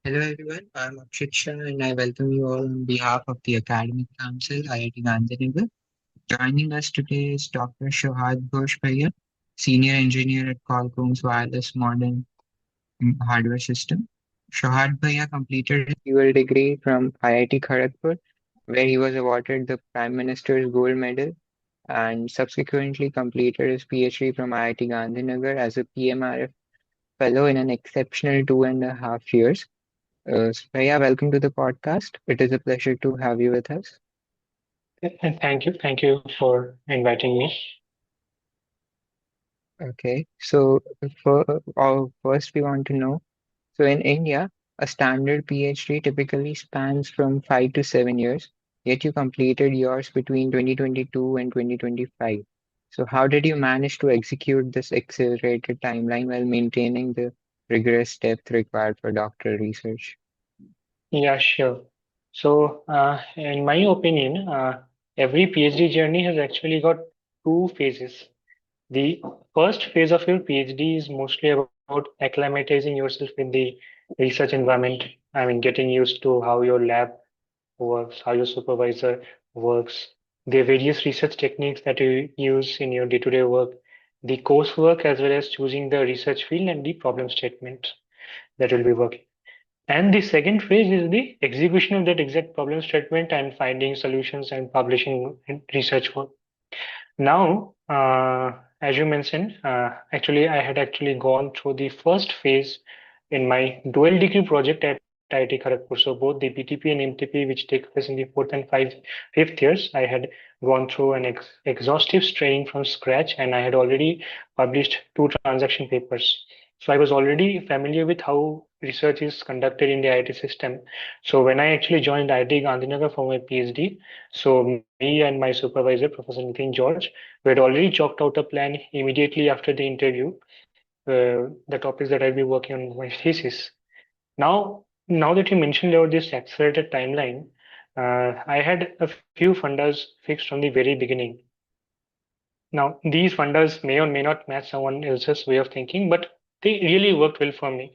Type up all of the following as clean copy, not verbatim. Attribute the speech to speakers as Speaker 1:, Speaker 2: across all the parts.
Speaker 1: Hello everyone, I'm Akshay Shah and I welcome you all on behalf of the Academic Council, IIT Gandhinagar. Joining us today is Dr. Shouharda Ghosh Bhaiya, Senior Engineer at Qualcomm's Wireless Modem Hardware System. Shouharda Bhaiya completed his dual degree from IIT Kharagpur, where he was awarded the Prime Minister's Gold Medal and subsequently completed his PhD from IIT Gandhinagar as a PMRF Fellow in an exceptional 2.5 years. Spreya, welcome to the podcast. It is a pleasure to have you with us.
Speaker 2: And thank you for inviting me.
Speaker 1: Okay, so first we want to know, so in India, a standard PhD typically spans from 5 to 7 years, yet you completed yours between 2022 and 2025. So how did you manage to execute this accelerated timeline while maintaining the rigorous depth required for doctoral research?
Speaker 2: Yeah, sure. So, in my opinion, every PhD journey has actually got two phases. The first phase of your PhD is mostly about acclimatizing yourself in the research environment. I mean, getting used to how your lab works, how your supervisor works, the various research techniques that you use in your day-to-day work, the coursework, as well as choosing the research field and the problem statement that will be working. And the second phase is the execution of that exact problem statement and finding solutions and publishing research work. Now, as you mentioned, actually, I had actually gone through the first phase in my dual degree project at IIT Kharagpur. So both the BTP and MTP, which take place in the fourth and fifth years, I had gone through an exhaustive training from scratch, and I had already published two transaction papers. So I was already familiar with how research is conducted in the IIT system. So when I actually joined IIT Gandhinagar for my PhD, so me and my supervisor, Professor Nitin George, we had already chalked out a plan immediately after the interview, the topics that I'll be working on my thesis. Now that you mentioned about this accelerated timeline, I had a few fundas fixed from the very beginning. Now, these funders may or may not match someone else's way of thinking, but they really worked well for me.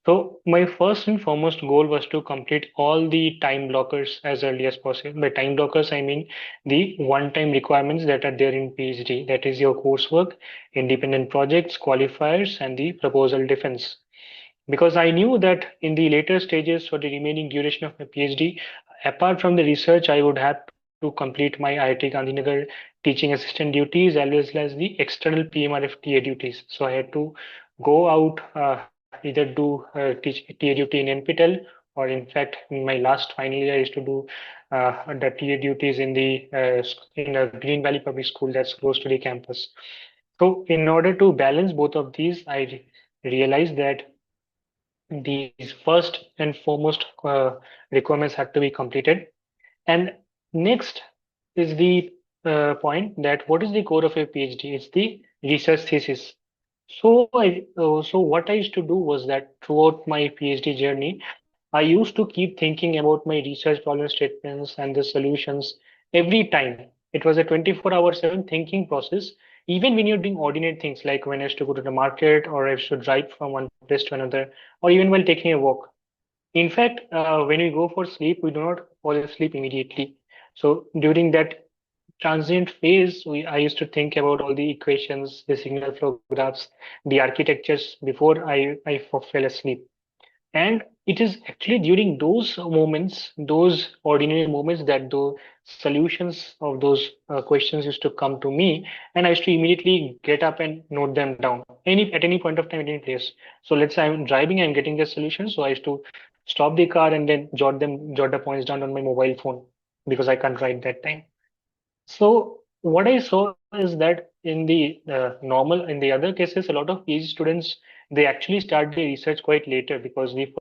Speaker 2: So my first and foremost goal was to complete all the time blockers as early as possible. By time blockers, I mean the one-time requirements that are there in PhD. That is your coursework, independent projects, qualifiers, and the proposal defense. Because I knew that in the later stages for the remaining duration of my PhD, apart from the research, I would have to complete my IIT Gandhinagar teaching assistant duties as well as the external PMRF TA duties. So I had to go out, either do teach TA duty in NPTEL, or in fact, in my last final year, I used to do the TA duties in in a Green Valley Public School that's close to the campus. So in order to balance both of these, I realized that these first and foremost requirements had to be completed. And next is the point that what is the core of a PhD? It's the research thesis. So what I used to do was that throughout my PhD journey, I used to keep thinking about my research problem statements and the solutions every time. It was a 24/7 thinking process, even when you're doing ordinary things like when I used to go to the market or I used to drive from one place to another, or even while taking a walk. In fact, when we go for sleep, we do not fall asleep immediately. So during that transient phase, I used to think about all the equations, the signal flow graphs, the architectures before I fell asleep. And it is actually during those moments, those ordinary moments, that the solutions of those questions used to come to me, and I used to immediately get up and note them down at any point of time, at any place. So let's say I'm driving, I'm getting the solution, so I used to stop the car and then jot the points down on my mobile phone because I can't write that time. So what I saw is that in the in the other cases, a lot of PhD students, they actually start their research quite later because the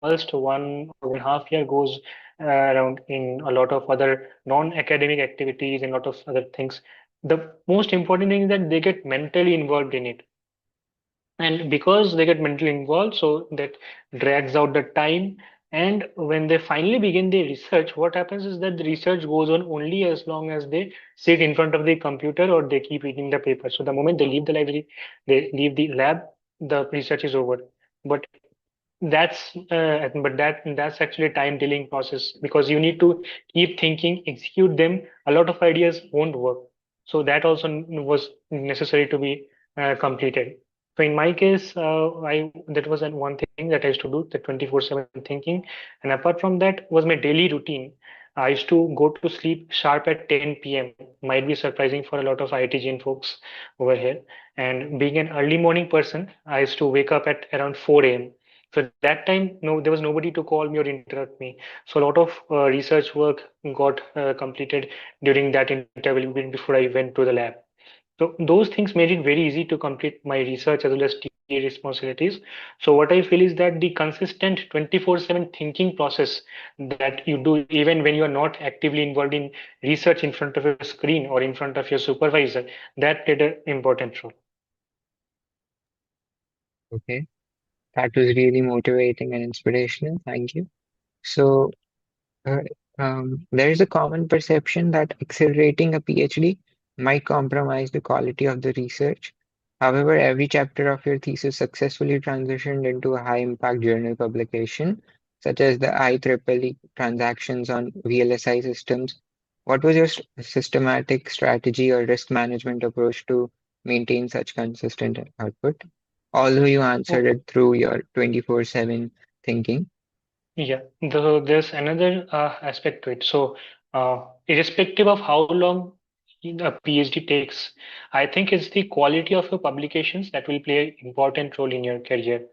Speaker 2: first 1 or 1.5 year goes around in a lot of other non-academic activities and a lot of other things. The most important thing is that they get mentally involved in it. And because they get mentally involved, so that drags out the time. And when they finally begin the research, what happens is that the research goes on only as long as they sit in front of the computer or they keep reading the paper. So the moment they leave the library, they leave the lab, the research is over. But That's actually a time dealing process because you need to keep thinking, execute them. A lot of ideas won't work, so that also was necessary to be completed. So in my case, I that was one thing that I used to do, the 24/7 thinking, and apart from that was my daily routine. I used to go to sleep sharp at 10 p.m. Might be surprising for a lot of IT Gen folks over here. And being an early morning person, I used to wake up at around 4 a.m. So that time, no, there was nobody to call me or interrupt me. So a lot of research work got completed during that interval before I went to the lab. So those things made it very easy to complete my research as well as TA responsibilities. So what I feel is that the consistent 24/7 thinking process that you do even when you are not actively involved in research in front of a screen or in front of your supervisor, that played an important role.
Speaker 1: Okay, that was really motivating and inspirational. Thank you. So, uh, there is a common perception that accelerating a PhD might compromise the quality of the research. However, every chapter of your thesis successfully transitioned into a high-impact journal publication, such as the IEEE transactions on VLSI systems. What was your systematic strategy or risk management approach to maintain such consistent output? Although you answered
Speaker 2: Oh,
Speaker 1: it through your 24/7 thinking.
Speaker 2: yeah, there's another aspect to it. So, irrespective of how long a PhD takes, I think it's the quality of your publications that will play an important role in your career.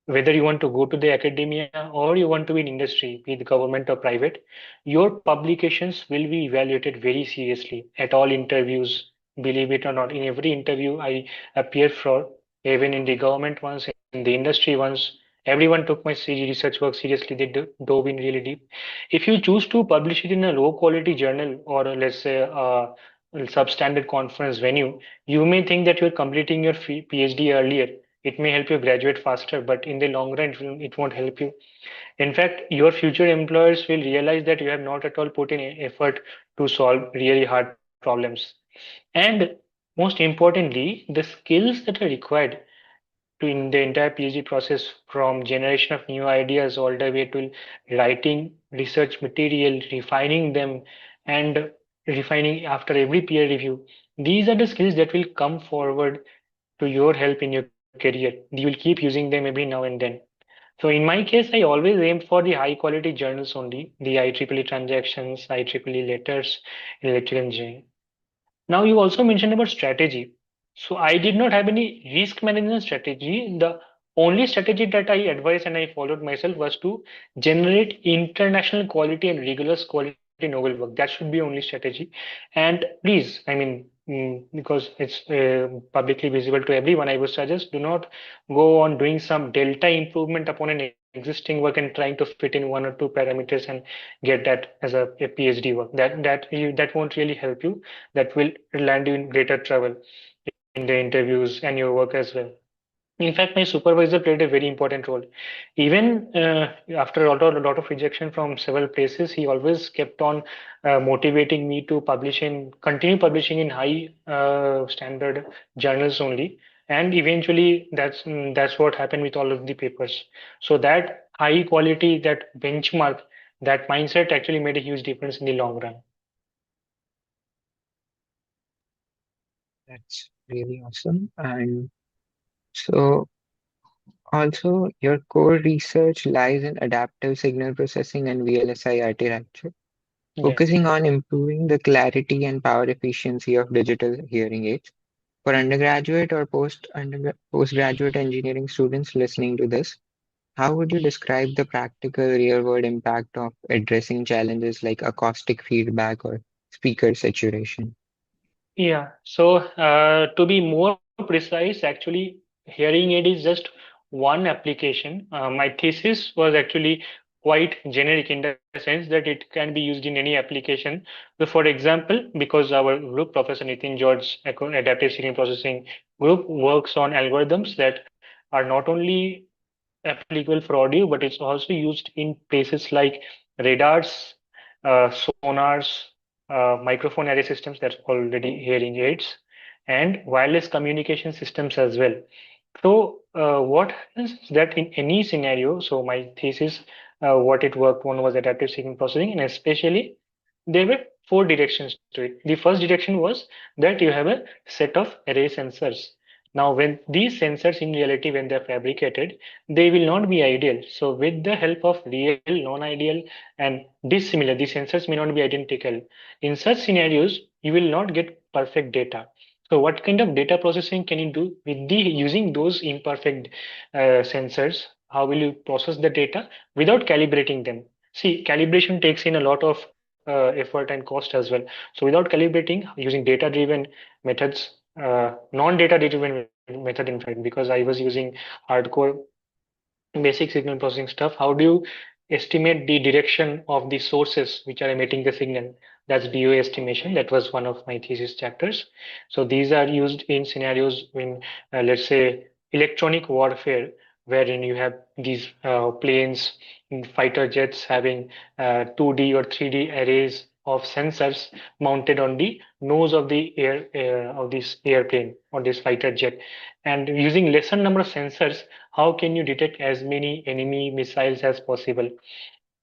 Speaker 2: Whether you want to go to the academia or you want to be in industry, be it government or private, your publications will be evaluated very seriously at all interviews. Believe it or not, in every interview I appear for, even in the government ones, in the industry ones, everyone took my research work seriously. They dove in really deep. If you choose to publish it in a low quality journal or let's say a substandard conference venue, you may think that you're completing your PhD earlier. It may help you graduate faster, but in the long run, it won't help you. In fact, your future employers will realize that you have not at all put in effort to solve really hard problems. And most importantly, the skills that are required to in the entire PhD process, from generation of new ideas all the way to writing research material, refining them, and refining after every peer review. These are the skills that will come forward to your help in your career. You will keep using them every now and then. So in my case, I always aim for the high quality journals only, the IEEE transactions, IEEE letters in electrical engineering. Now you also mentioned about strategy. So I did not have any risk management strategy. The only strategy that I advised and I followed myself was to generate international quality and rigorous quality novel work. That should be only strategy. And please, I mean, because it's publicly visible to everyone, I would suggest do not go on doing some delta improvement upon an existing work and trying to fit in one or two parameters and get that as a PhD work. That won't really help you. That will land you in greater trouble in the interviews and your work as well. In fact, my supervisor played a very important role. Even after a lot of rejection from several places, he always kept on motivating me to continue publishing in high standard journals only. And eventually, that's what happened with all of the papers. So that high quality, that benchmark, that mindset actually made a huge difference in the long run.
Speaker 1: That's really awesome. And so, also, your core research lies in adaptive signal processing and VLSI architecture,
Speaker 2: Yeah.
Speaker 1: focusing on improving the clarity and power efficiency of digital hearing aids. For undergraduate or postgraduate engineering students listening to this, how would you describe the practical real-world impact of addressing challenges like acoustic feedback or speaker saturation?
Speaker 2: Yeah, so to be more precise, actually, hearing aid is just one application. My thesis was actually quite generic in the sense that it can be used in any application. So, for example, because our group, Professor Nitin George's Adaptive Signal Processing group, works on algorithms that are not only applicable for audio, but it's also used in places like radars, sonars, microphone array systems, that's already hearing aids, and wireless communication systems as well. What happens is that in any scenario, so my thesis, what it worked on was adaptive signal processing, and especially there were four directions to it. The first direction was that you have a set of array sensors. Now, when these sensors in reality, when they're fabricated, they will not be ideal. So, with the help of real, non-ideal, and dissimilar, these sensors may not be identical. In such scenarios, you will not get perfect data. So what kind of data processing can you do with the using those imperfect sensors? How will you process the data without calibrating them? See, calibration takes in a lot of effort and cost as well. So without calibrating, using data-driven methods, non-data driven method, in fact, because I was using hardcore basic signal processing stuff. How do you estimate the direction of the sources which are emitting the signal? That's DOA estimation. That was one of my thesis chapters. So these are used in scenarios when, let's say, electronic warfare, wherein you have these planes, fighter jets having 2D or 3D arrays of sensors mounted on the nose of the air of this airplane or this fighter jet, and using lesser number of sensors, how can you detect as many enemy missiles as possible?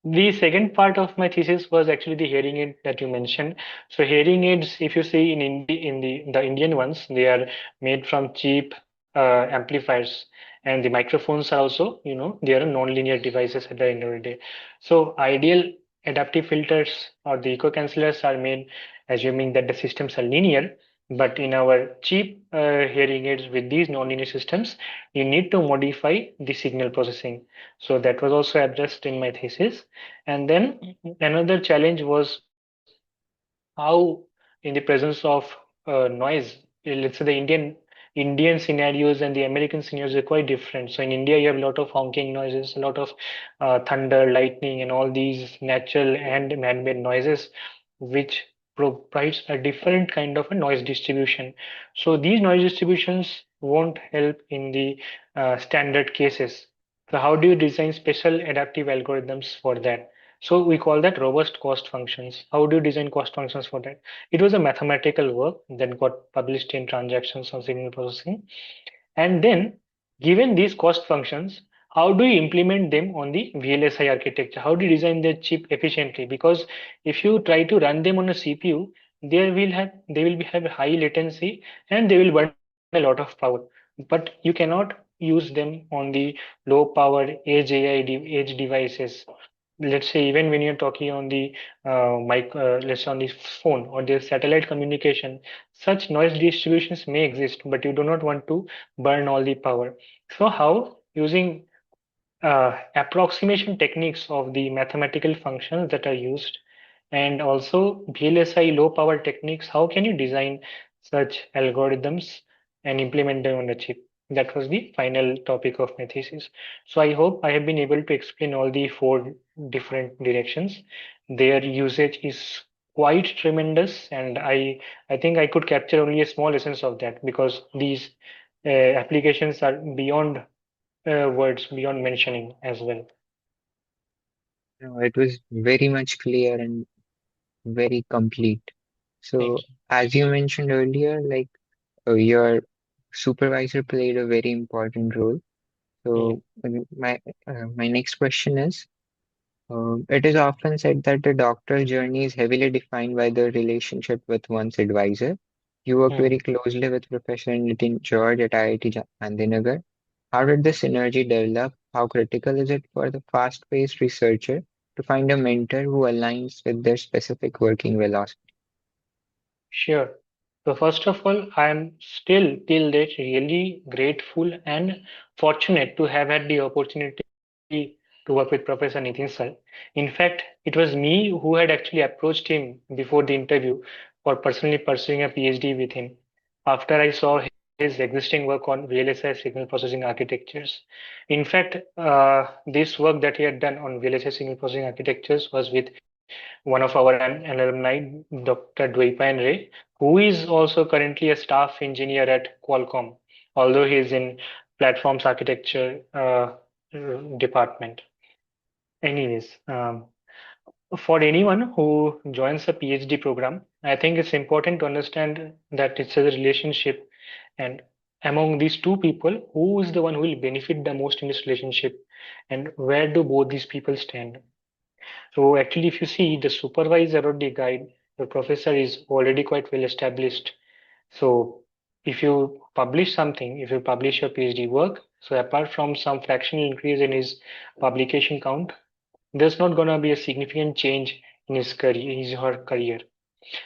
Speaker 2: The second part of my thesis was actually the hearing aid that you mentioned. So hearing aids, if you see in the Indian ones, they are made from cheap amplifiers, and the microphones are also, they are non-linear devices at the end of the day. So ideal adaptive filters or the echo cancelers are made assuming that the systems are linear. But in our cheap hearing aids with these non-linear systems, you need to modify the signal processing. So that was also addressed in my thesis. And then another challenge was how, in the presence of noise, let's say the Indian scenarios and the American scenarios are quite different. So in India, you have a lot of honking noises, a lot of thunder, lightning, and all these natural and man-made noises, which provides a different kind of a noise distribution. So these noise distributions won't help in the standard cases. So how do you design special adaptive algorithms for that? So we call that robust cost functions. How do you design cost functions for that? It was a mathematical work that got published in Transactions on Signal Processing. And then, given these cost functions, how do you implement them on the VLSI architecture? How do you design the chip efficiently? Because if you try to run them on a CPU, they will have high latency and they will burn a lot of power. But you cannot use them on the low power edge devices. Let's say even when you're talking on the let's say on the phone or the satellite communication, such noise distributions may exist, but you do not want to burn all the power. So how, using approximation techniques of the mathematical functions that are used, and also VLSI low power techniques, how can you design such algorithms and implement them on the chip? That was the final topic of my thesis. So I hope I have been able to explain all the four different directions. Their usage is quite tremendous, and I think I could capture only a small essence of that, because these applications are beyond words, beyond mentioning as well.
Speaker 1: It was very much clear and very complete. So,
Speaker 2: Thank you.
Speaker 1: as you mentioned earlier, like your supervisor played a very important role.
Speaker 2: Yeah.
Speaker 1: So, my next question is, it is often said that the doctoral journey is heavily defined by the relationship with one's advisor. You worked
Speaker 2: Hmm.
Speaker 1: very closely with Professor Nitin George at IIT Gandhinagar. How did this synergy develop? How critical is it for the fast-paced researcher to find a mentor who aligns with their specific working velocity?
Speaker 2: Sure. So first of all, I am still till date really grateful and fortunate to have had the opportunity to work with Professor Nitin sir. In fact, it was me who had actually approached him before the interview for personally pursuing a PhD with him after I saw his existing work on VLSI signal processing architectures. In fact, this work that he had done on VLSI signal processing architectures was with one of our alumni, Dr. Dwaipan Ray, who is also currently a staff engineer at Qualcomm, although he is in platforms architecture department. Anyways, for anyone who joins a PhD program, I think it's important to understand that it's a relationship, and among these two people, who is the one who will benefit the most in this relationship, and where do both these people stand? So actually, if you see the supervisor or the guide, the professor is already quite well established. So if you publish something, if you publish your PhD work, so apart from some fractional increase in his publication count, there's not gonna be a significant change in his career, his or her career.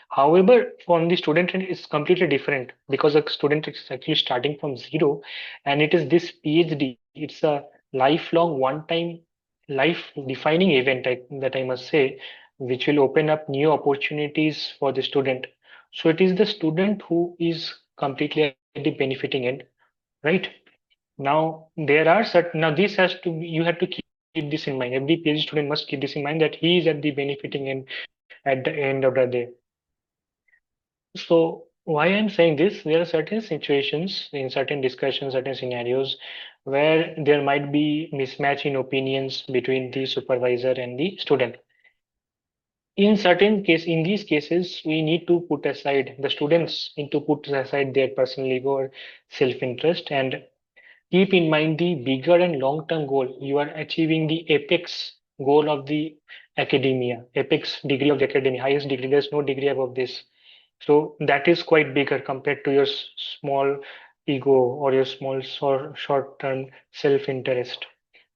Speaker 2: However, from the student end, it's completely different because a student is actually starting from zero, and it is this PhD. It's a lifelong, one-time, life-defining event that I must say, which will open up new opportunities for the student. So it is the student who is completely at the benefiting end, right? Now there are certain. Now this has to be, you have to keep this in mind. Every PhD student must keep this in mind that he is at the benefiting end at the end of the day. So why I'm saying this, there are certain situations in certain discussions, certain scenarios where there might be mismatch in opinions between the supervisor and the student. In these cases, we need to put aside, the students need to put aside their personal ego or self-interest and keep in mind the bigger and long-term goal. You are achieving the apex goal of the academia, apex degree of the academy, highest degree. There's no degree above this. So that is quite bigger compared to your small ego or your small short-term self-interest,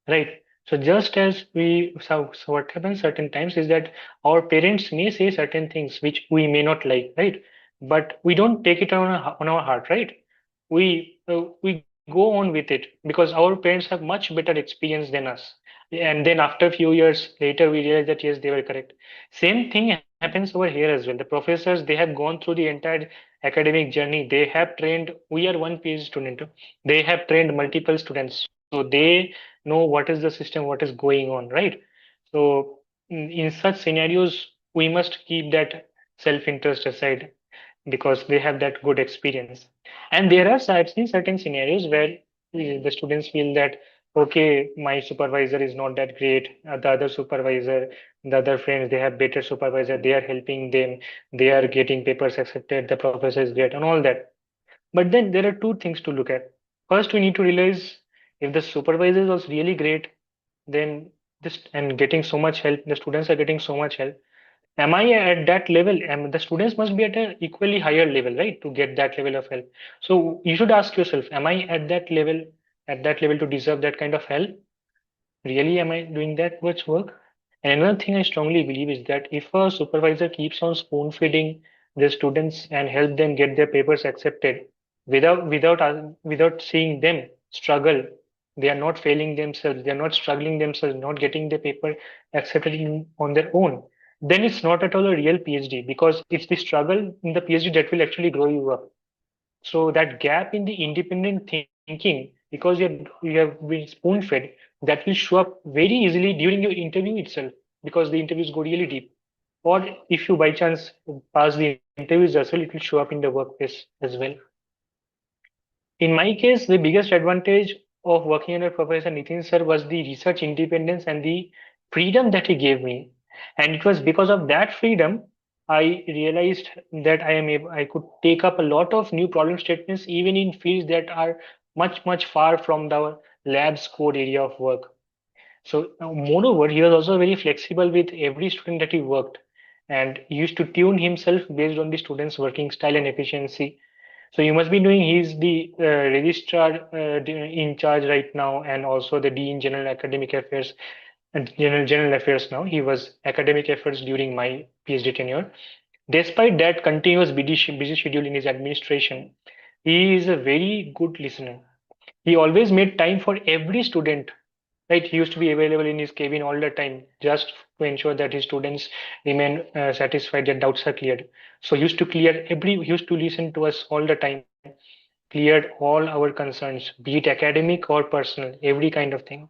Speaker 2: right? So just as so what happens certain times is that our parents may say certain things which we may not like, right? But we don't take it on our heart, right? We go on with it because our parents have much better experience than us. And then after a few years later, we realize that yes, they were correct. Same thing happens over here as well. The professors, they have gone through the entire academic journey. They have trained, we are one PhD student. They have trained multiple students. So they know what is the system, what is going on, right? So in such scenarios, we must keep that self-interest aside because they have that good experience. And there are, I've seen certain scenarios where the students feel that, okay, my supervisor is not that great. The other supervisor, the other friends, they have better supervisor. They are helping them. They are getting papers accepted. The professor is great and all that. But then there are two things to look at. First, we need to realize if the supervisor was really great, then this and getting so much help, the students are getting so much help. Am I at that level? The students must be at an equally higher level, right, to get that level of help. So you should ask yourself, am I at that level to deserve that kind of help? Really, am I doing that much work? And another thing I strongly believe is that if a supervisor keeps on spoon feeding the students and help them get their papers accepted without seeing them struggle, they are not failing themselves, they are not struggling themselves, not getting the paper accepted on their own, then it's not at all a real PhD because it's the struggle in the PhD that will actually grow you up. So that gap in the independent thinking, because you have been spoon fed, that will show up very easily during your interview itself because the interviews go really deep. Or if you by chance pass the interviews as well, it will show up in the workplace as well. In my case, the biggest advantage of working under Professor Nitin sir was the research independence and the freedom that he gave me. And it was because of that freedom I realized that I could take up a lot of new problem statements even in fields that are much far from the lab's core area of work. So moreover, he was also very flexible with every student that he worked and he used to tune himself based on the student's working style and efficiency. So you must be knowing he's the registrar in charge right now and also the dean general academic affairs and general affairs now. He was academic affairs during my PhD tenure. Despite that continuous busy schedule in his administration, he is a very good listener. He always made time for every student. Right, he used to be available in his cabin all the time just to ensure that his students remain satisfied, their doubts are cleared. So he used to listen to us all the time, cleared all our concerns, be it academic or personal, every kind of thing.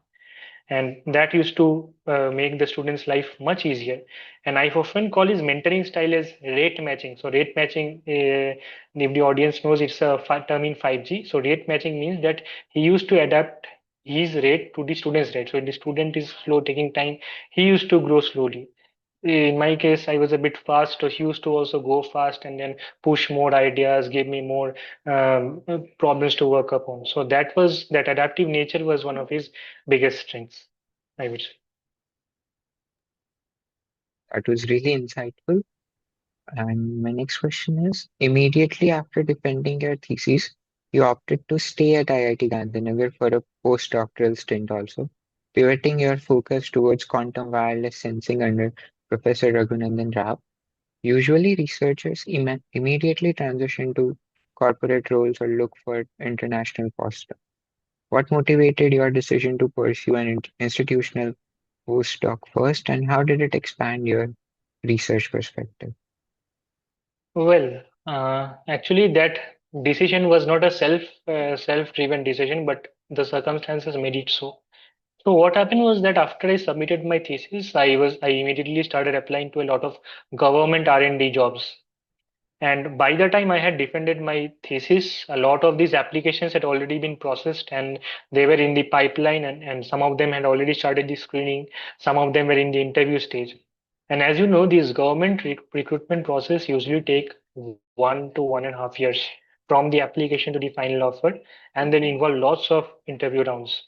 Speaker 2: And that used to make the student's life much easier. And I often call his mentoring style as rate matching. So rate matching, if the audience knows, it's a term in 5G. So rate matching means that he used to adapt his rate to the student's rate. So if the student is slow taking time, he used to grow slowly. In my case, I was a bit fast, so he used to also go fast and then push more ideas, give me more problems to work upon. So that adaptive nature was one of his biggest strengths, I would say.
Speaker 1: That was really insightful. And my next question is, immediately after defending your thesis, you opted to stay at IIT Gandhinagar for a postdoctoral stint also, pivoting your focus towards quantum wireless sensing under Professor Raghunandan Rao. Usually, researchers immediately transition to corporate roles or look for international postdoc. What motivated your decision to pursue an institutional postdoc first, and how did it expand your research perspective?
Speaker 2: Well, actually, that decision was not a self-driven decision, but the circumstances made it so. So what happened was that after I submitted my thesis, I immediately started applying to a lot of government R&D jobs. And by the time I had defended my thesis, a lot of these applications had already been processed and they were in the pipeline, and some of them had already started the screening, some of them were in the interview stage. And as you know, this government recruitment process usually take 1 to 1.5 years from the application to the final offer, and then involve lots of interview rounds.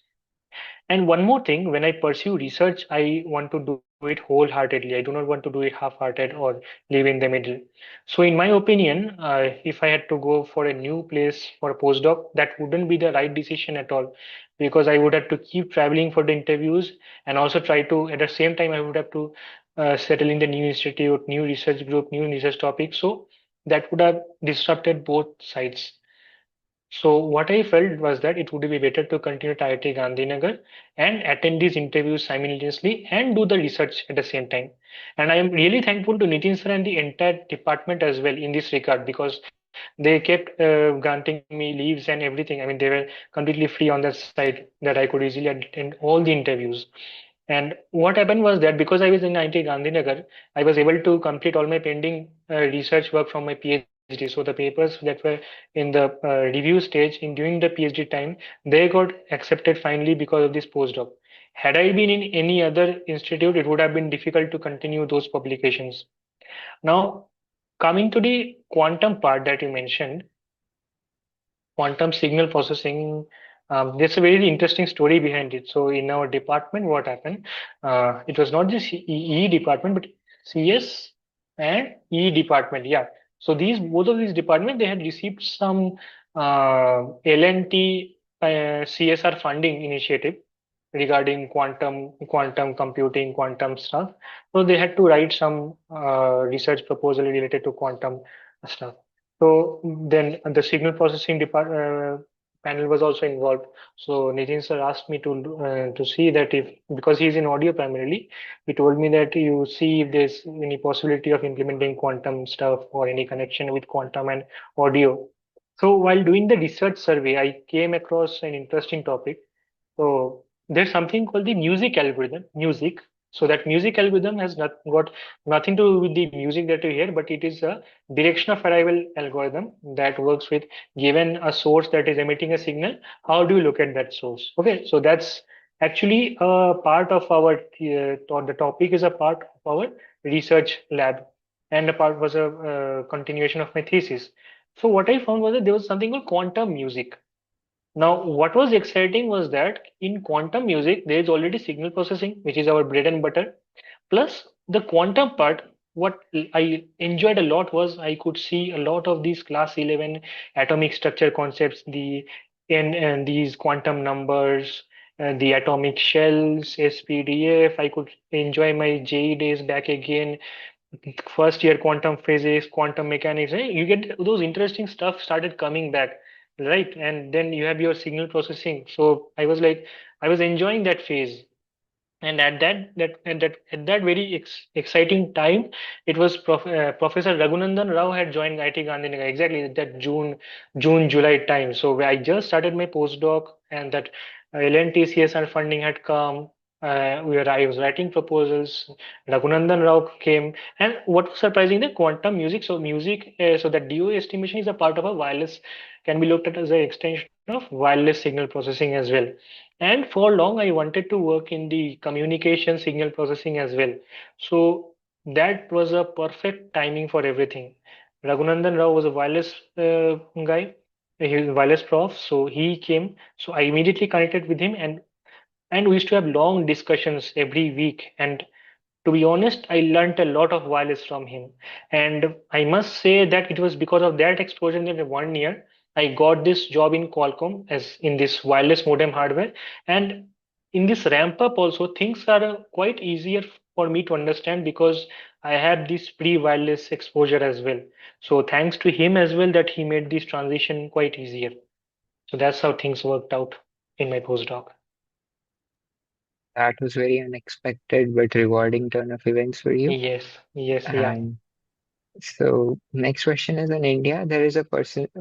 Speaker 2: And one more thing, when I pursue research, I want to do it wholeheartedly. I do not want to do it half-hearted or live in the middle. So, in my opinion, if I had to go for a new place for a postdoc, that wouldn't be the right decision at all, because I would have to keep traveling for the interviews and also try to, at the same time, I would have to settle in the new institute, new research group, new research topic. So, that would have disrupted both sides. So what I felt was that it would be better to continue at IIT Gandhinagar and attend these interviews simultaneously and do the research at the same time. And I am really thankful to Nitin sir and the entire department as well in this regard, because they kept granting me leaves and everything. I mean, they were completely free on that side that I could easily attend all the interviews. And what happened was that because I was in IIT Gandhinagar, I was able to complete all my pending research work from my PhD. So the papers that were in the review stage in during the PhD time, they got accepted finally because of this postdoc. Had I been in any other institute, it would have been difficult to continue those publications. Now, coming to the quantum part that you mentioned, quantum signal processing. There's a very interesting story behind it. So in our department, what happened? It was not just EE department, but CS and E department. Yeah. So these both of these departments they had received some L&T CSR funding initiative regarding quantum computing, quantum stuff. So they had to write some research proposal related to quantum stuff. So then the signal processing panel was also involved. So Nitin sir asked me to see that if, because he's in audio primarily, he told me that you see if there's any possibility of implementing quantum stuff or any connection with quantum and audio. So while doing the research survey, I came across an interesting topic. So there's something called the music algorithm, music. So that music algorithm has got nothing to do with the music that you hear, but it is a direction of arrival algorithm that works with given a source that is emitting a signal. How do you look at that source? Okay, so that's actually a part of our the topic is a part of our research lab, and a part was a continuation of my thesis. So what I found was that there was something called quantum music. Now, what was exciting was that in quantum music, there is already signal processing, which is our bread and butter. Plus, the quantum part, what I enjoyed a lot was I could see a lot of these class 11 atomic structure concepts, and these quantum numbers, the atomic shells, SPDF. I could enjoy my JE days back again, first year quantum physics, quantum mechanics. You get those interesting stuff started coming back, right? And then you have your signal processing. So I was like, I was enjoying that phase. And at that very exciting time, it was Professor Raghunandan Rao had joined IIT Gandhinagar exactly at that July time. So where I just started my postdoc, and that L&T CSR funding had come. I was writing proposals. Raghunandan Rao came, and what was surprising, the quantum music. So music, so that DOA estimation is a part of a wireless, can be looked at as an extension of wireless signal processing as well. And for long, I wanted to work in the communication signal processing as well. So that was a perfect timing for everything. Raghunandan Rao was a wireless guy, he was a wireless prof, so he came. So I immediately connected with him, and we used to have long discussions every week. And to be honest, I learned a lot of wireless from him. And I must say that it was because of that exposure in the 1 year, I got this job in Qualcomm as in this wireless modem hardware. And in this ramp up also, things are quite easier for me to understand because I had this pre-wireless exposure as well. So thanks to him as well that he made this transition quite easier. So that's how things worked out in my postdoc.
Speaker 1: That was very unexpected but rewarding turn of events for you.
Speaker 2: Yes, yes, yeah.
Speaker 1: And so, next question is in India, there is a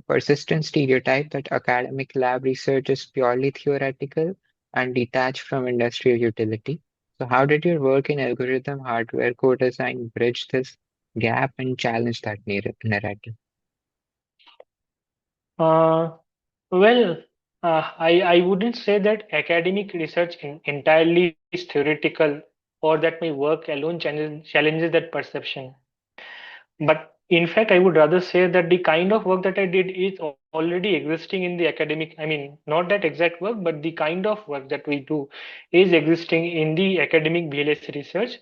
Speaker 1: persistent stereotype that academic lab research is purely theoretical and detached from industrial utility. So, how did your work in algorithm, hardware, co-design bridge this gap and challenge that narrative?
Speaker 2: Uh, Well, I wouldn't say that academic research entirely is theoretical or that my work alone challenges that perception. But in fact, I would rather say that the kind of work that I did is already existing in the academic. I mean, not that exact work, but the kind of work that we do is existing in the academic VLSI research.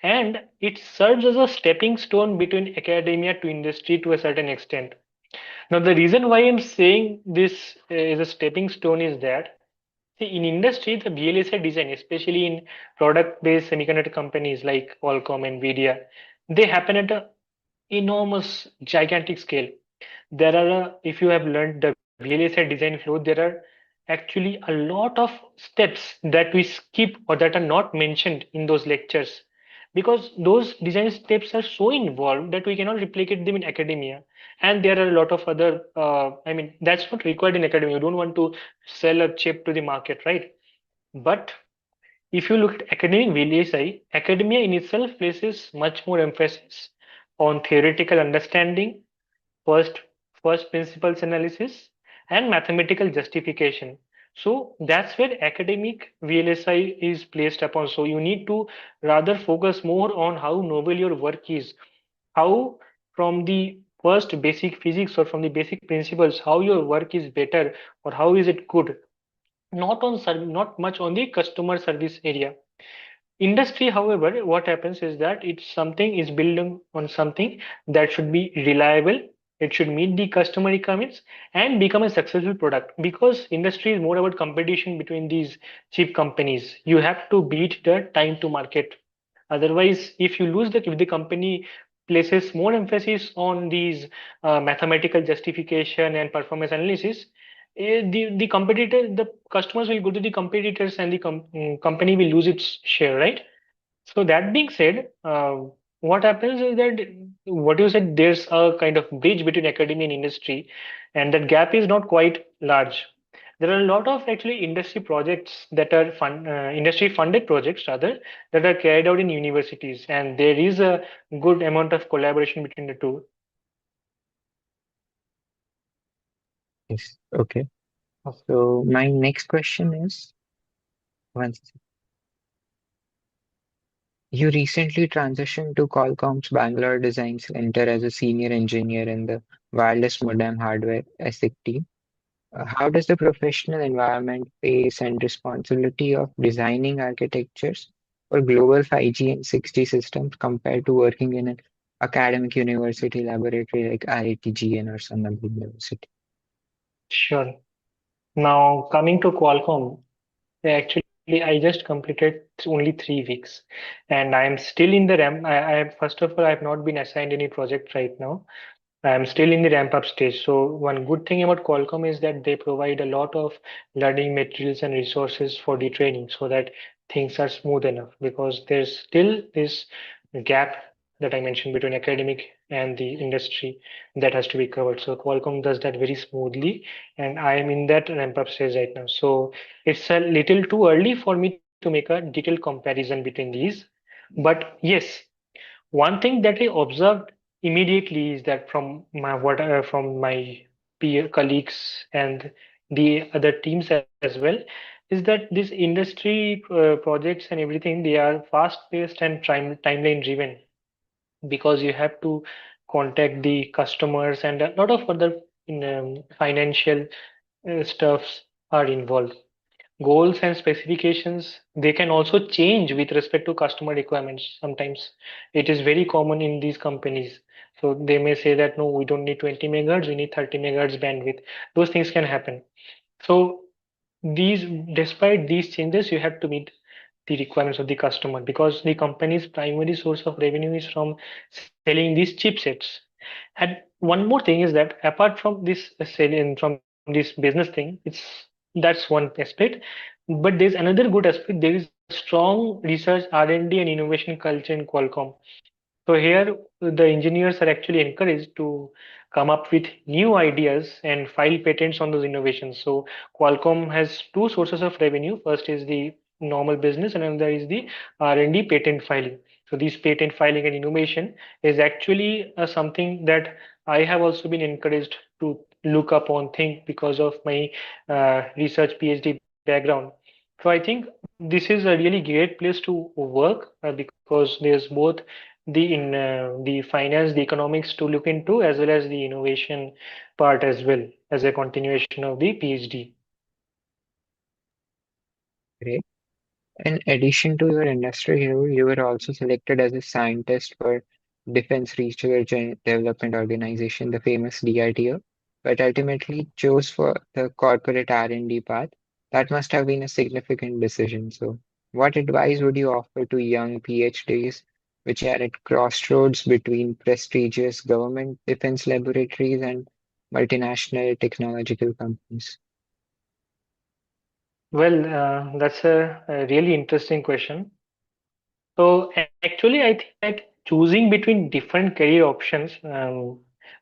Speaker 2: And it serves as a stepping stone between academia to industry to a certain extent. Now, the reason why I'm saying this is a stepping stone is that, see, in industry, the VLSI design, especially in product-based semiconductor companies like Qualcomm and Nvidia, they happen at a enormous, gigantic scale. There are, if you have learned the VLSI design flow, there are actually a lot of steps that we skip or that are not mentioned in those lectures because those design steps are so involved that we cannot replicate them in academia. And there are a lot of other, I mean, that's not required in academia. You don't want to sell a chip to the market, right? But if you look at academic VLSI, academia in itself places much more emphasis on theoretical understanding, first first principles analysis, and mathematical justification. So that's where academic VLSI is placed upon. So you need to rather focus more on how novel your work is, how from the first basic physics or from the basic principles, how your work is better or how is it good, not much on the customer service area. Industry, however, what happens is that it's something is building on something that should be reliable, it should meet the customer requirements and become a successful product because industry is more about competition between these cheap companies. You have to beat the time to market. Otherwise, if you lose that, if the company places more emphasis on these mathematical justification and performance analysis, the competitor, the customers will go to the competitors and the company will lose its share, right? So that being said, what happens is that what you said, there's a kind of bridge between academia and industry, and that gap is not quite large. There are a lot of actually industry projects that are industry funded projects rather that are carried out in universities, and there is a good amount of collaboration between the two.
Speaker 1: Yes. Okay. So, my next question is, once you recently transitioned to Qualcomm's Bangalore Design Center as a senior engineer in the wireless modem hardware ASIC team. How does the professional environment, pace, and responsibility of designing architectures for global 5G and 6G systems compare to working in an academic university laboratory like IIT GN or some other university?
Speaker 2: Sure. Now coming to Qualcomm, actually, I just completed only 3 weeks, and I am still in the ramp. First of all, I have not been assigned any project right now. I'm still in the ramp up stage. So one good thing about Qualcomm is that they provide a lot of learning materials and resources for the training so that things are smooth enough because there's still this gap that I mentioned between academic and the industry that has to be covered. So Qualcomm does that very smoothly, and I am in that ramp up stage right now. So it's a little too early for me to make a detailed comparison between these. But yes, one thing that I observed immediately is that from my peer colleagues and the other teams as well, is that this industry projects and everything they are fast paced and timeline driven. because you have to contact the customers and a lot of other financial stuffs are involved. Goals and specifications, they can also change with respect to customer requirements. Sometimes it is very common in these companies. So they may say that no, we don't need 20 megahertz, we need 30 megahertz bandwidth. Those things can happen. So these, despite these changes, you have to meet the requirements of the customer because the company's primary source of revenue is from selling these chipsets. And one more thing is that apart from this selling from this business thing, that's one aspect. But there's another good aspect. There is a strong research, R&D, and innovation culture in Qualcomm. So here the engineers are actually encouraged to come up with new ideas and file patents on those innovations. So Qualcomm has two sources of revenue. First is the normal business and another is the R&D patent filing. So this patent filing and innovation is actually something that I have also been encouraged to look up on think because of my research PhD background. So I think this is a really great place to work because there's both the finance, the economics to look into, as well as the innovation part as well as a continuation of the PhD.
Speaker 1: Great. In addition to your industry here, you were also selected as a scientist for Defense Research and Development Organization, the famous DRDO, but ultimately chose for the corporate R&D path. That must have been a significant decision. So, what advice would you offer to young PhDs which are at crossroads between prestigious government defense laboratories and multinational technological companies?
Speaker 2: Well, that's a really interesting question. So actually, I think that choosing between different career options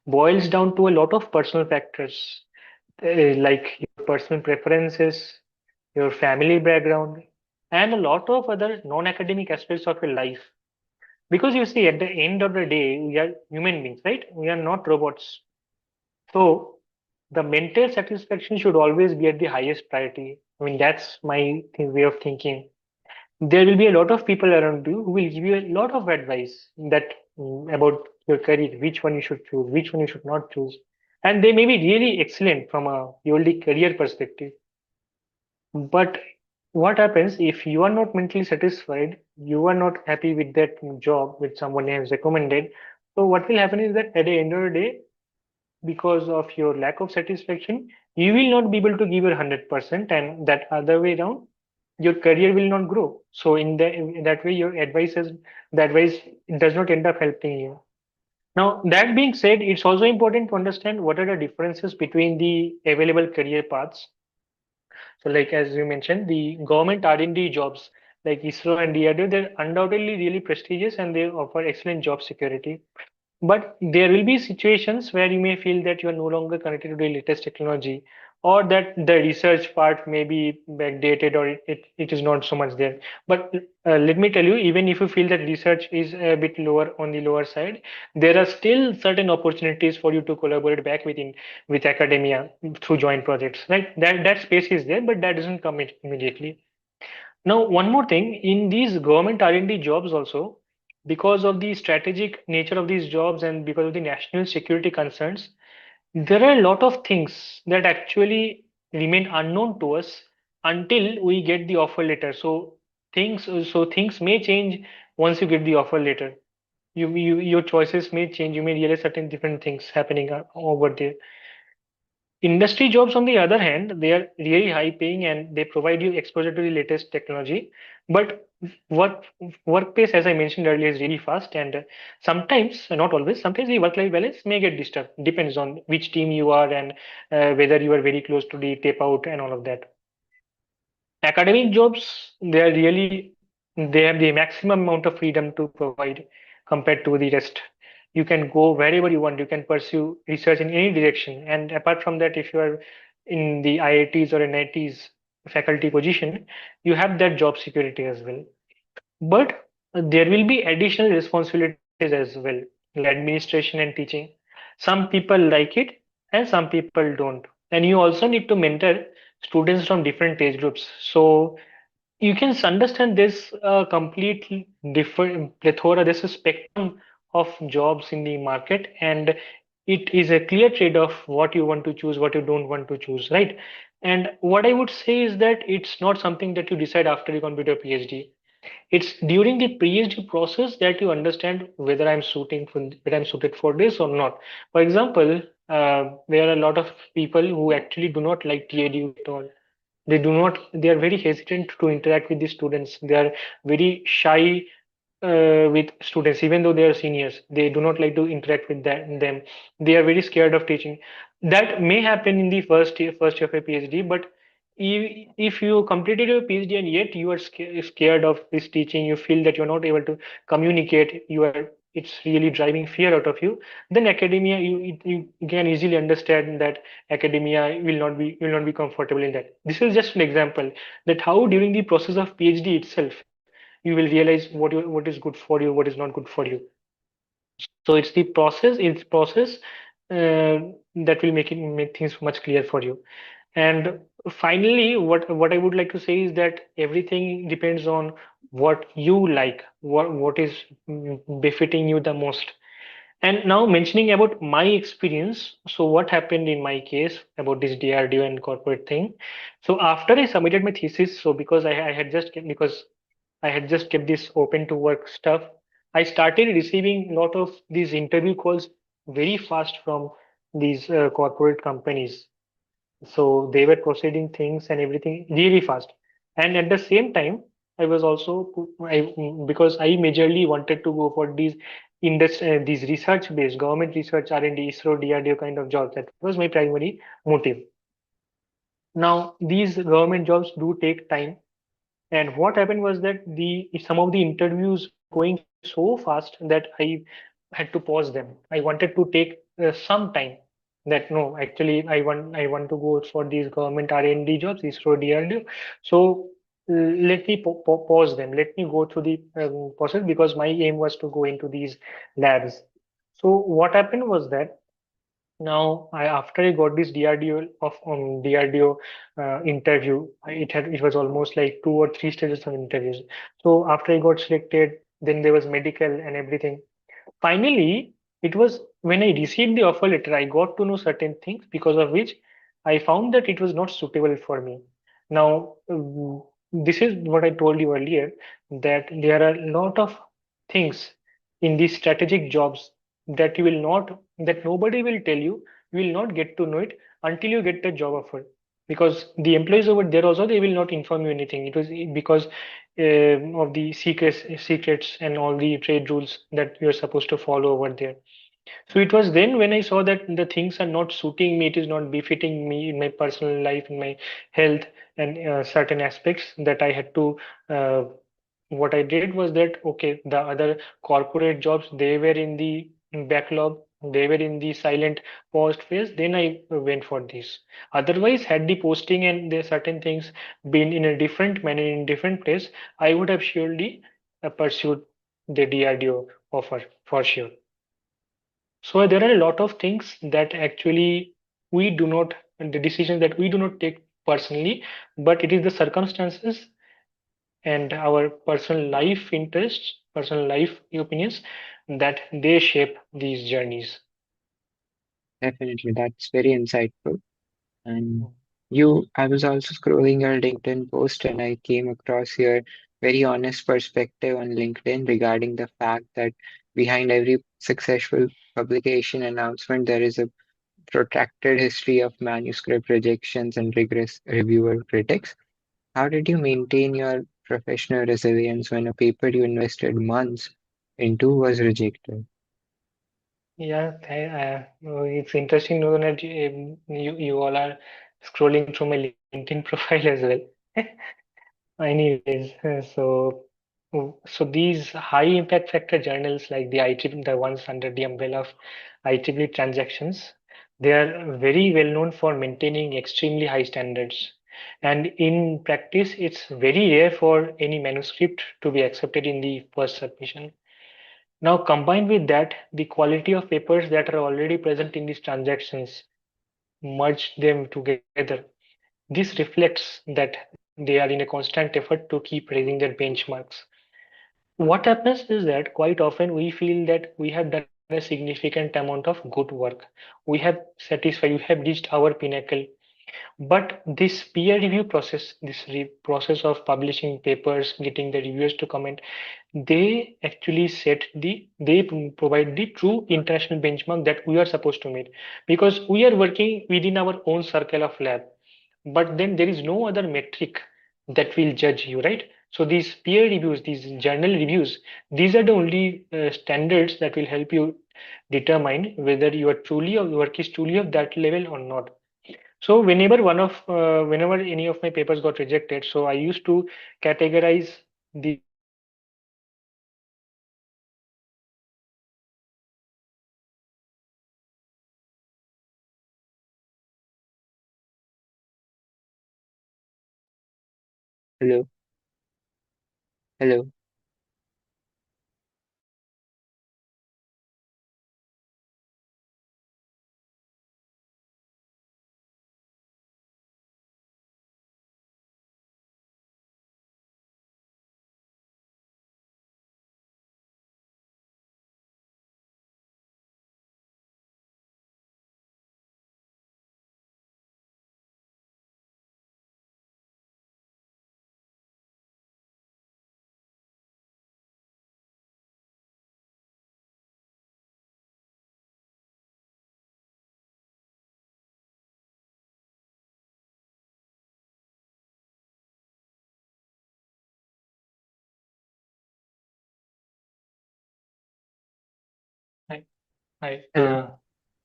Speaker 2: boils down to a lot of personal factors, like your personal preferences, your family background, and a lot of other non-academic aspects of your life. Because you see, at the end of the day, we are human beings, right? We are not robots. So the mental satisfaction should always be at the highest priority. I mean, that's my way of thinking. There will be a lot of people around you who will give you a lot of advice that about your career, which one you should choose, which one you should not choose. And they may be really excellent from a purely career perspective. But what happens if you are not mentally satisfied, you are not happy with that job which someone has recommended? So what will happen is that at the end of the day, because of your lack of satisfaction, you will not be able to give your 100%, and that other way around, your career will not grow. So in that way, your the advice does not end up helping you. Now, that being said, it's also important to understand what are the differences between the available career paths. So, like as you mentioned, the government R&D jobs like ISRO and DRDO, they're undoubtedly really prestigious and they offer excellent job security. But there will be situations where you may feel that you are no longer connected to the latest technology, or that the research part may be backdated, or it is not so much there. But let me tell you, even if you feel that research is a bit lower on the lower side, there are still certain opportunities for you to collaborate back with academia through joint projects. Right? That space is there, but that doesn't come immediately. Now, one more thing, in these government R&D jobs also, because of the strategic nature of these jobs and because of the national security concerns, there are a lot of things that actually remain unknown to us until we get the offer letter. So things may change once you get the offer letter. Your choices may change. You may realize certain different things happening over there. Industry jobs, on the other hand, they are really high paying and they provide you exposure to the latest technology. But work workplace, as I mentioned earlier, is really fast and sometimes, not always, sometimes the work-life balance may get disturbed. Depends on which team you are and whether you are very close to the tape out and all of that. Academic jobs, they have the maximum amount of freedom to provide compared to the rest. You can go wherever you want. You can pursue research in any direction. And apart from that, if you are in the IITs or NITs faculty position, you have that job security as well. But there will be additional responsibilities as well, like administration and teaching. Some people like it and some people don't. And you also need to mentor students from different age groups. So you can understand this complete different plethora, this is spectrum of jobs in the market, and it is a clear trade-off what you want to choose, what you don't want to choose, right? And what I would say is that it's not something that you decide after you complete your PhD. It's during the PhD process that you understand whether I'm suited for this or not. For example, there are a lot of people who actually do not like TAD at all. They are very hesitant to interact with the students. They are very shy with students, even though they are seniors. They do not like to interact with them. They are very scared of teaching. That may happen in the first year of a PhD, but if you completed your PhD and yet you are scared of this teaching, you feel that you're not able to communicate, it's really driving fear out of you, then academia, you can easily understand that academia will not be comfortable in that. This is just an example that how during the process of PhD itself you will realize what is good for you, what is not good for you. So it's process that will make things much clear for you. And finally, what I would like to say is that everything depends on what you like, what is befitting you the most. And now mentioning about my experience, so what happened in my case about this DRDO and corporate thing. So after I submitted my thesis, so because I had just kept this open to work stuff, I started receiving a lot of these interview calls very fast from these corporate companies. So they were proceeding things and everything really fast. And at the same time, I was also because I majorly wanted to go for these research-based government research R&D, ISRO, DRDO kind of jobs. That was my primary motive. Now, these government jobs do take time, and what happened was that the some of the interviews were going so fast that I had to pause them. I wanted to take some time. That no, actually, I want to go for these government R&D jobs, ISRO, DRDO. So let me pause them. Let me go through the process because my aim was to go into these labs. So what happened was that now, after I got this DRDO interview, it was almost like 2 or 3 stages of interviews. So after I got selected, then there was medical and everything. Finally, it was when I received the offer letter, I got to know certain things because of which I found that it was not suitable for me. Now, this is what I told you earlier, that there are a lot of things in these strategic jobs that that nobody will tell you. You will not get to know it until you get the job offer. Because the employees over there also, they will not inform you anything. It was because of the secrets and all the trade rules that you're supposed to follow over there. So it was then when I saw that the things are not suiting me, it is not befitting me in my personal life, in my health, and certain aspects that I had to. What I did was that okay, the other corporate jobs they were in the backlog, they were in the silent paused phase. Then I went for this. Otherwise, had the posting and the certain things been in a different manner in different place, I would have surely pursued the DRDO offer for sure. So there are a lot of things that actually we do not, the decisions that we do not take personally, but it is the circumstances and our personal life interests, personal life opinions that they shape these journeys.
Speaker 1: Definitely, that's very insightful. And I was also scrolling your LinkedIn post and I came across your very honest perspective on LinkedIn regarding the fact that behind every successful publication announcement, there is a protracted history of manuscript rejections and rigorous reviewer critics. How did you maintain your professional resilience when a paper you invested months into was rejected?
Speaker 2: Yeah, it's interesting to know that you all are scrolling through my LinkedIn profile as well. Anyways, so these high impact factor journals like the IEEE, the ones under the umbrella of IEEE transactions, they are very well known for maintaining extremely high standards. And in practice, it's very rare for any manuscript to be accepted in the first submission. Now, combined with that, the quality of papers that are already present in these transactions, merge them together. This reflects that they are in a constant effort to keep raising their benchmarks. what happens is that quite often we feel that we have done a significant amount of good work. We have satisfied, we have reached our pinnacle. But this peer review process, this process of publishing papers, getting the reviewers to comment, they actually they provide the true international benchmark that we are supposed to meet, because we are working within our own circle of lab, but then there is no other metric that will judge you, right? So these peer reviews, these journal reviews, these are the only standards that will help you determine whether your work is truly of that level or not. So whenever any of my papers got rejected, so I used to categorize the papers into two categories. One was the papers which were
Speaker 1: Hello, hello,
Speaker 2: Hi, hi.
Speaker 1: hello.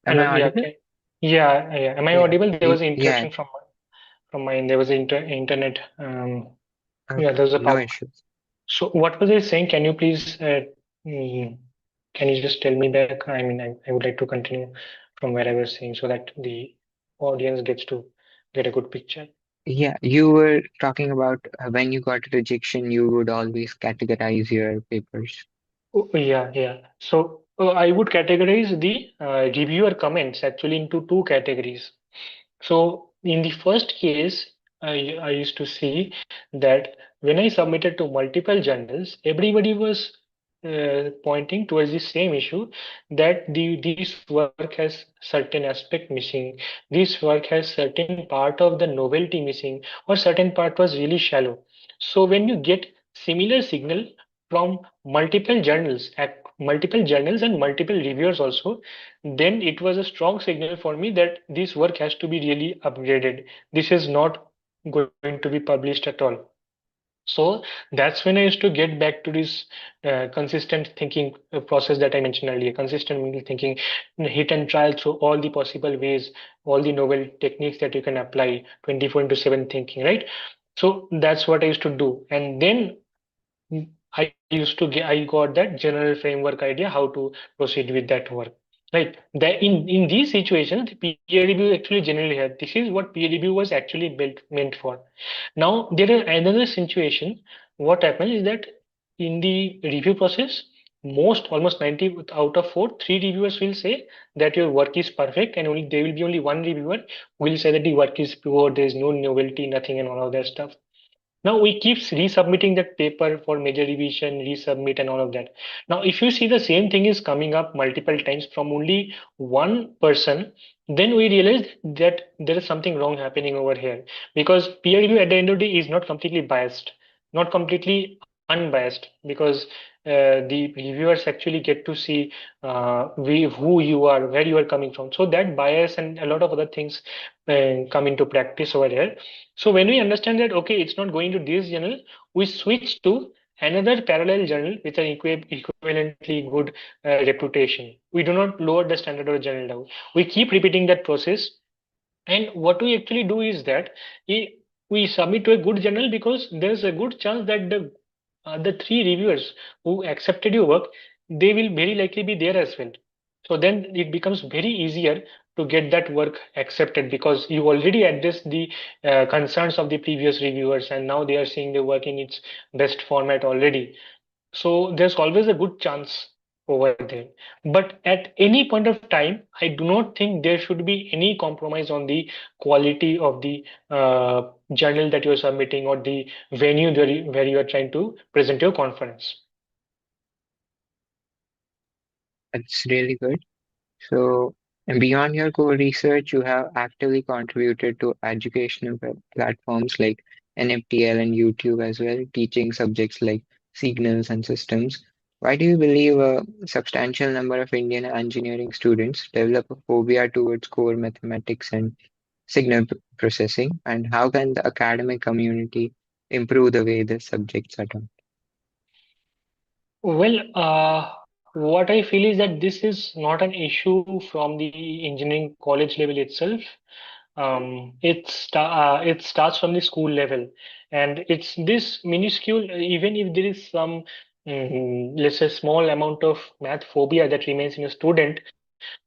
Speaker 1: Am I
Speaker 2: Hello. Yeah.
Speaker 1: audible?
Speaker 2: Okay. Yeah. Yeah. Am I
Speaker 1: Yeah,
Speaker 2: audible? There was an
Speaker 1: yeah.
Speaker 2: interruption from mine. There was internet. Yeah.
Speaker 1: Okay,
Speaker 2: There was a
Speaker 1: no
Speaker 2: power.
Speaker 1: issues.
Speaker 2: So what was I saying? Can you please mm, can you just tell me back? I mean, I would like to continue from where I was saying so that the audience gets to get a good picture.
Speaker 1: Yeah, you were talking about when you got rejection, you would always categorize your papers.
Speaker 2: Oh, yeah, yeah. So I would categorize the reviewer comments actually into two categories. So in the first case, I used to see that when I submitted to multiple journals, everybody was pointing towards the same issue, that this work has certain aspect missing, this work has certain part of the novelty missing, or certain part was really shallow. So when you get similar signal from multiple journals and multiple reviewers also, then it was a strong signal for me that this work has to be really upgraded. This is not going to be published at all. So that's when I used to get back to this consistent thinking process that I mentioned earlier. Consistent mental thinking, hit and trial through all the possible ways, all the novel techniques that you can apply, 24 into 7 thinking, right? So that's what I used to do. And then I got that general framework idea how to proceed with that work. Right. In these situations, the peer review actually generally help. This is what peer review was actually meant for. Now there is another situation. What happens is that in the review process, almost 90 out of 4, three reviewers will say that your work is perfect, and only there will be only one reviewer who will say that the work is poor, there is no novelty, nothing, and all of that stuff. Now we keep resubmitting that paper for major revision, resubmit and all of that. Now, if you see the same thing is coming up multiple times from only one person, then we realize that there is something wrong happening over here, because peer review at the end of the day is not completely biased, not completely unbiased, because the reviewers actually get to see who you are, where you are coming from. So that bias and a lot of other things come into practice over here. So when we understand that, okay, it's not going to this journal, we switch to another parallel journal with an equivalently good reputation. We do not lower the standard of the journal down. We keep repeating that process. And what we actually do is that we submit to a good journal, because there's a good chance that the three reviewers who accepted your work, they will very likely be there as well. So then it becomes very easier to get that work accepted, because you already addressed the concerns of the previous reviewers, and now they are seeing the work in its best format already. So there's always a good chance over there. But at any point of time, I do not think there should be any compromise on the quality of the journal that you're submitting, or the venue where you are trying to present your conference.
Speaker 1: That's really good. So, and beyond your core research, you have actively contributed to educational platforms like NFTL and YouTube as well, teaching subjects like signals and systems. Why do you believe a substantial number of Indian engineering students develop a phobia towards core mathematics and signal processing? And how can the academic community improve the way the subjects are taught?
Speaker 2: Well, what I feel is that this is not an issue from the engineering college level itself. It starts from the school level, and it's this minuscule. Even if there is some, let's say, small amount of math phobia that remains in a student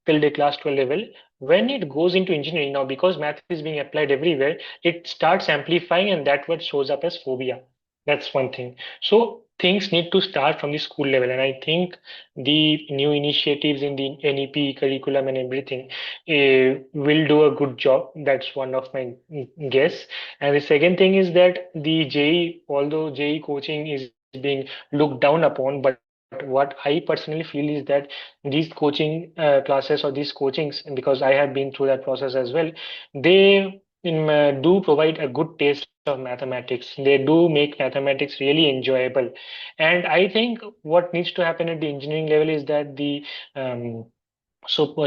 Speaker 2: till the class 12 level, when it goes into engineering now, because math is being applied everywhere, it starts amplifying, and that what shows up as phobia. That's one thing. So things need to start from the school level, and I think the new initiatives in the NEP curriculum and everything will do a good job. That's one of my guess. And the second thing is that the JE, although JE coaching is being looked down upon, but what I personally feel is that these coaching classes or these coachings, because I have been through that process as well, they do provide a good taste of mathematics. They do make mathematics really enjoyable. And I think what needs to happen at the engineering level is that um,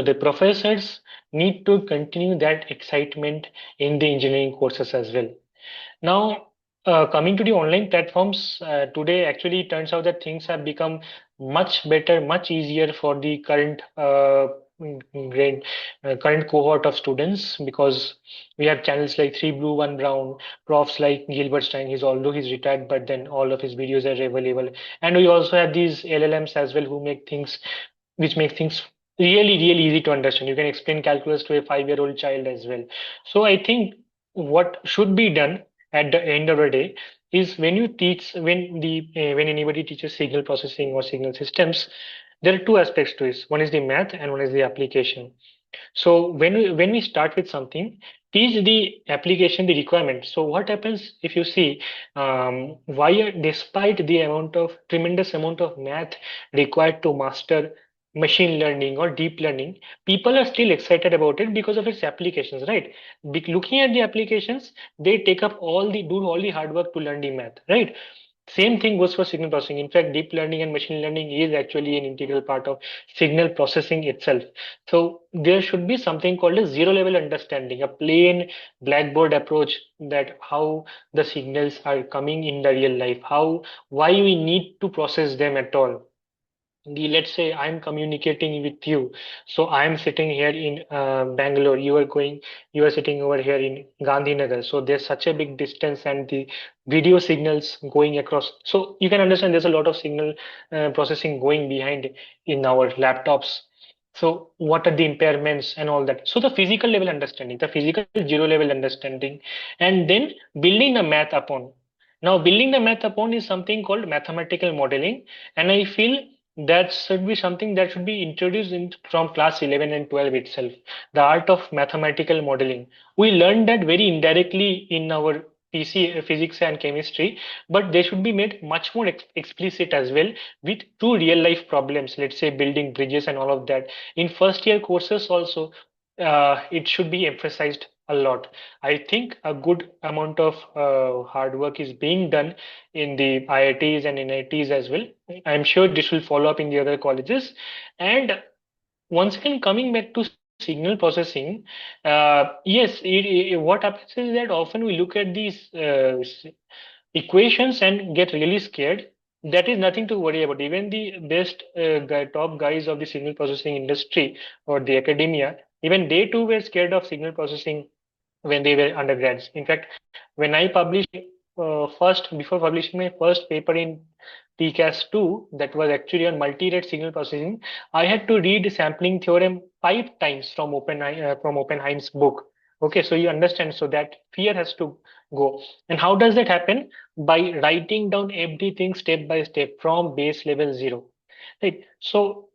Speaker 2: the professors need to continue that excitement in the engineering courses as well. Now, coming to the online platforms, today actually it turns out that things have become much better, much easier for the grade, current cohort of students, because we have channels like Three Blue, One Brown, profs like Gilbert Stein. Although he's retired, but then all of his videos are available. And we also have these LLMs as well, who make things, which make things really easy to understand. You can explain calculus to a 5-year-old child as well. So I think what should be done at the end of the day is, when you teach, when anybody teaches signal processing or signal systems, there are two aspects to it. One is the math and one is the application. So when we start with something, teach the application the requirement. So what happens if you see, why, despite the amount of tremendous amount of math required to master machine learning or deep learning, people are still excited about it because of its applications, right? Looking at the applications, they take up all the hard work to learn the math, right? Same thing goes for signal processing. In fact, deep learning and machine learning is actually an integral part of signal processing itself. So there should be something called a zero level understanding, a plain blackboard approach, that how the signals are coming in the real life, why we need to process them at all. Let's say I'm communicating with you, so I'm sitting here in Bangalore, you are sitting over here in Gandhinagar, so there's such a big distance, and the video signals going across, so you can understand there's a lot of signal processing going behind in our laptops. So what are the impairments and all that? So the physical level understanding, the physical zero level understanding, and then building the math upon. Now building the math upon is something called mathematical modeling, and I feel that should be something that should be introduced from class 11 and 12 itself. The art of mathematical modeling. We learned that very indirectly in our PC, physics and chemistry, but they should be made much more explicit as well, with true real life problems. Let's say building bridges and all of that. In first year courses also, it should be emphasized a lot. I think a good amount of hard work is being done in the IITs and NITs as well. I'm sure this will follow up in the other colleges. And once again, coming back to signal processing, yes, what happens is that often we look at these equations and get really scared. That is nothing to worry about. Even the best top guys of the signal processing industry or the academia, even they too were scared of signal processing when they were undergrads. In fact, when I published before publishing my first paper in TCAS 2, that was actually on multi-rate signal processing, I had to read sampling theorem 5 times from from Oppenheim's book. Okay, so you understand. So that fear has to go. And how does that happen? By writing down everything step by step from base level zero. Right. So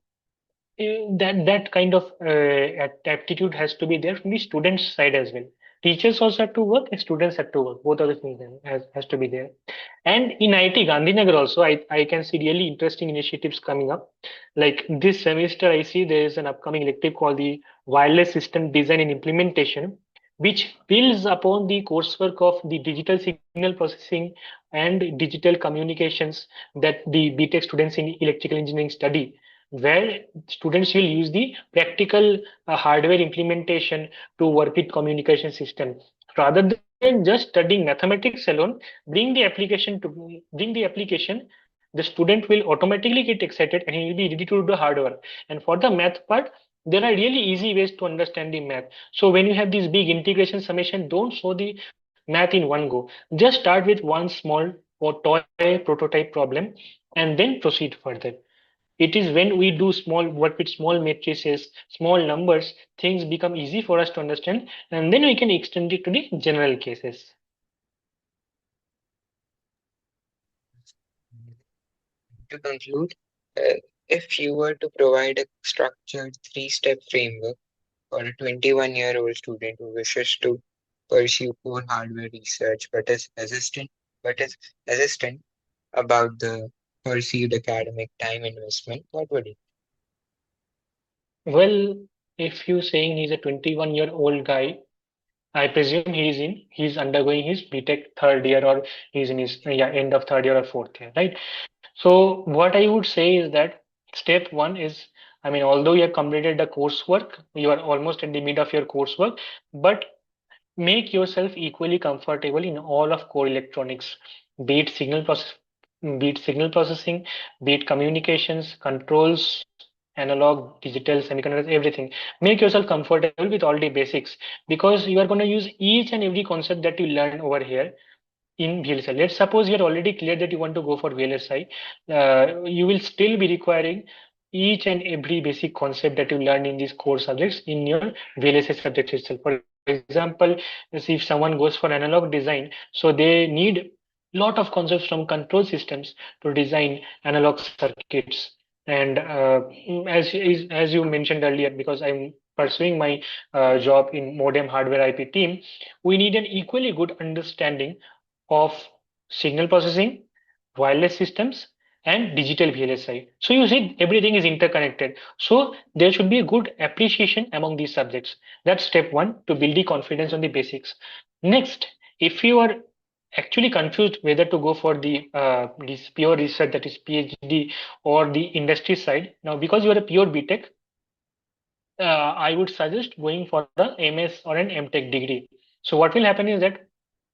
Speaker 2: that kind of aptitude has to be there from the student's side as well. Teachers also have to work and students have to work. Both of the things has to be there. And in IIT Gandhinagar also, I can see really interesting initiatives coming up. Like this semester, I see there is an upcoming elective called the Wireless System Design and Implementation, which builds upon the coursework of the digital signal processing and digital communications that the BTech students in electrical engineering study, where students will use the practical hardware implementation to work with communication system rather than just studying mathematics alone. Bring the application, the student will automatically get excited and he will be ready to do the hard work. And for the math part, there are really easy ways to understand the math. So when you have these big integration summation, don't show the math in one go. Just start with one small or toy prototype problem and then proceed further. It is when we do small work with small matrices, small numbers, things become easy for us to understand, and then we can extend it to the general cases.
Speaker 1: To conclude, uh, if you were to provide a structured three-step framework for a 21-year-old student who wishes to pursue core hardware research but is hesitant about the perceived academic time investment, what would it?
Speaker 2: Well, if you're saying he's a 21-year-old guy, I presume he's undergoing his BTech third year or he's in his end of third year or fourth year, right? So what I would say is that step one is, I mean, although you have completed the coursework, you are almost at the mid of your coursework, but make yourself equally comfortable in all of core electronics, be it be it signal processing, be it communications, controls, analog, digital, semiconductors, everything. Make yourself comfortable with all the basics because you are going to use each and every concept that you learn over here in VLSI. Let's suppose you're already clear that you want to go for VLSI. You will still be requiring each and every basic concept that you learn in these core subjects in your VLSI subject itself. For example, if someone goes for analog design, so they need lot of concepts from control systems to design analog circuits. And as you mentioned earlier, because I'm pursuing my job in Modem hardware IP team, we need an equally good understanding of signal processing, wireless systems, and digital VLSI. So you see, everything is interconnected. So there should be a good appreciation among these subjects. That's step one to build the confidence on the basics. Next, if you are actually confused whether to go for the this pure research, that is PhD, or the industry side, now because you are a pure BTech, I would suggest going for a MS or an MTech degree. So what will happen is that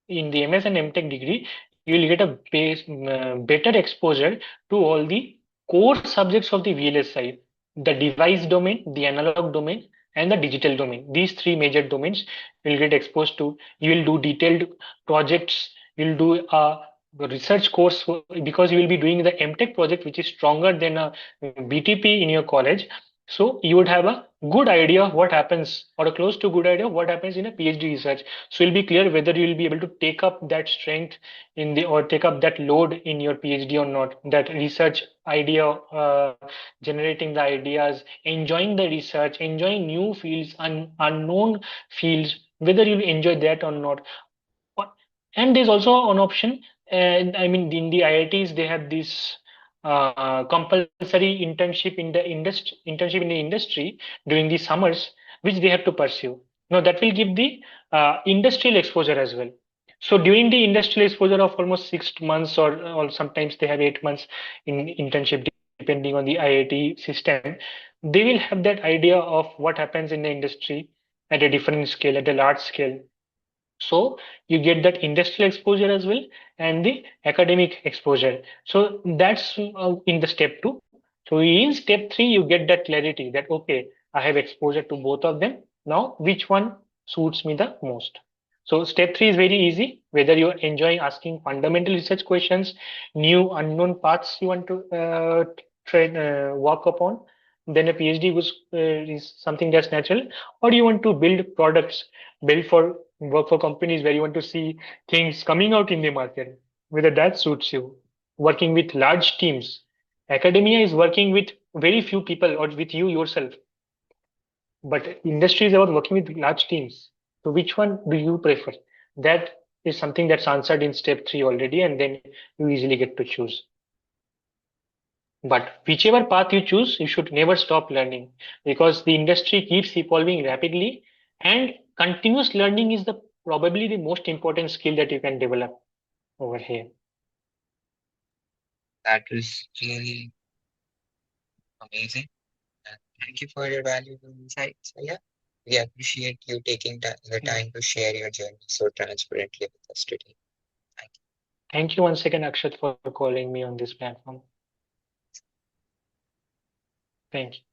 Speaker 2: in the MS and MTech degree, you will get a better exposure to all the core subjects of the VLSI, the device domain, the analog domain, and the digital domain. These three major domains will get exposed to. You will do detailed projects. You'll do a research course because you will be doing the MTech project, which is stronger than a BTP in your college. So you would have a good idea of what happens, or a close to good idea of what happens in a PhD research. So you'll be clear whether you'll be able to take up that strength in the or take up that load in your PhD or not. That research idea, generating the ideas, enjoying the research, enjoying new fields, unknown fields, whether you'll enjoy that or not. And there's also an option. I mean, in the IITs, they have this compulsory internship in the industry during the summers, which they have to pursue. Now that will give the industrial exposure as well. So during the industrial exposure of almost 6 months, or sometimes they have 8 months in internship, depending on the IIT system, they will have that idea of what happens in the industry at a different scale, at a large scale. So you get that industrial exposure as well and the academic exposure. So that's in the step two. So in step three, you get that clarity that, okay, I have exposure to both of them. Now, which one suits me the most? So step three is very easy. Whether you're enjoying asking fundamental research questions, new unknown paths you want to walk upon, then a PhD is something that's natural. Or you want to build products, build for work for companies where you want to see things coming out in the market, whether that suits you. Working with large teams. Academia is working with very few people or with you yourself, but industry is about working with large teams. So which one do you prefer? That is something that's answered in step 3 already, and then you easily get to choose. But whichever path you choose, you should never stop learning, because the industry keeps evolving rapidly, and continuous learning is the probably the most important skill that you can develop over here.
Speaker 1: That was really amazing. Thank you for your valuable insights. So, yeah, we appreciate you taking the
Speaker 2: Yeah.
Speaker 1: time to share your journey so transparently with us today. Thank you.
Speaker 2: Thank you once again, Akshat, for calling me on this platform. Thank you.